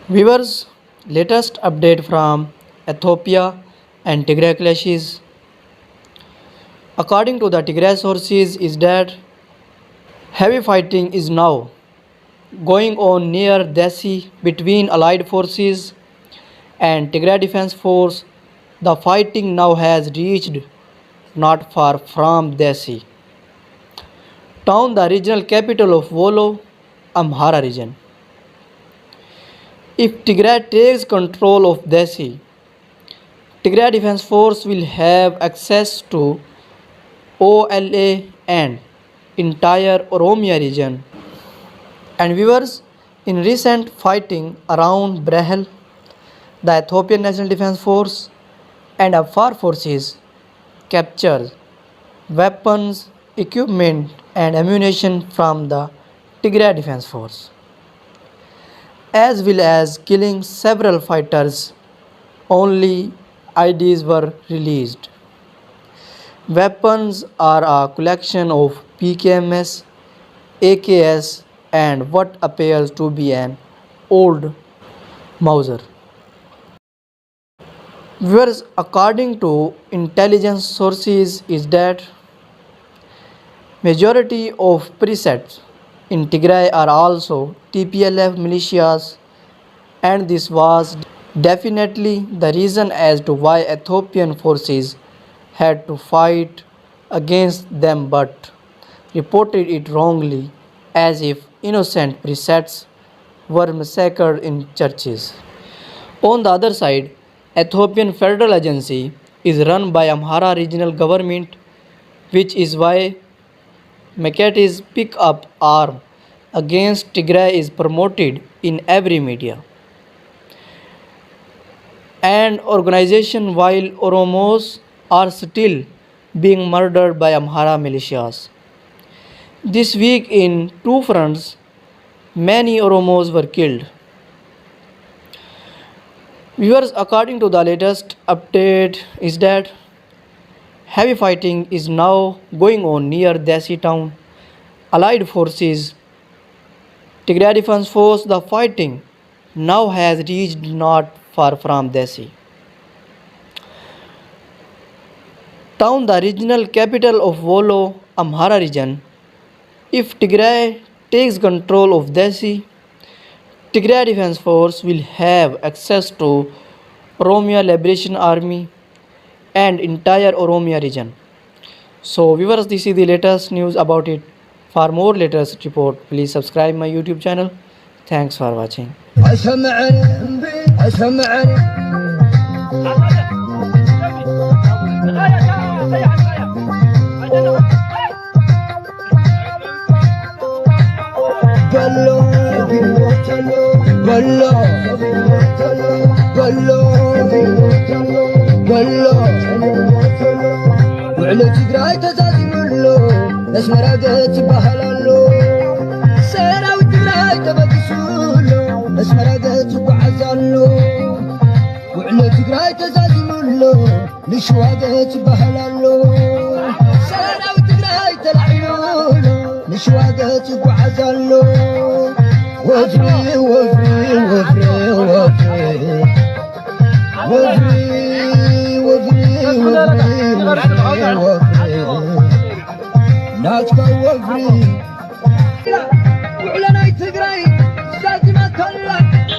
Viewers, latest update from Ethiopia and Tigray clashes. According to the Tigray sources, is that heavy fighting is now going on near Dessie between allied forces and Tigray Defense Force. The fighting now has reached not far from Dessie town, the regional capital of Wolo, Amhara region. If Tigray takes control of Dessie, Tigray Defense Force will have access to OLA and entire Oromia region. And viewers, in recent fighting around Brehel, the Ethiopian National Defense Force and Afar forces captured weapons, equipment and ammunition from the Tigray Defense Force, as well as killing several fighters. Only IDs were released. Weapons are a collection of PKMS, AKS, and what appears to be an old Mauser. Viewers, according to intelligence sources, is that majority of presets in Tigray are also TPLF militias, and this was definitely the reason as to why Ethiopian forces had to fight against them but reported it wrongly, as if innocent presets were massacred in churches. On the other side, Ethiopian Federal Agency is run by Amhara regional government, which is why Mekate's pick up arm against Tigray is promoted in every media. And organization while Oromos are still being murdered by Amhara militias. This week in two fronts, many Oromos were killed. Viewers, according to the latest update, is that heavy fighting is now going on near Dessie town. Allied forces, Tigray Defense Force, the fighting now has reached not far from Dessie town, the regional capital of Wolo, Amhara region. If Tigray takes control of Dessie, Tigray Defense Force will have access to Oromia Liberation Army and entire Oromia region. So viewers, this is the latest news about it. For more latest report, please subscribe my YouTube channel. Thanks for watching. وعلى تقراي تزازملو اسمرا قد بحلالو سيرا وتلاي تبكسولو اسمرا قد بعزالو وعلى تقراي تزازملو لشوا قد بحلالو سيرا وتلاي تلعيولو لشوا قد بعزالو وفري وفري وفري وفري وفري وفري Not go free.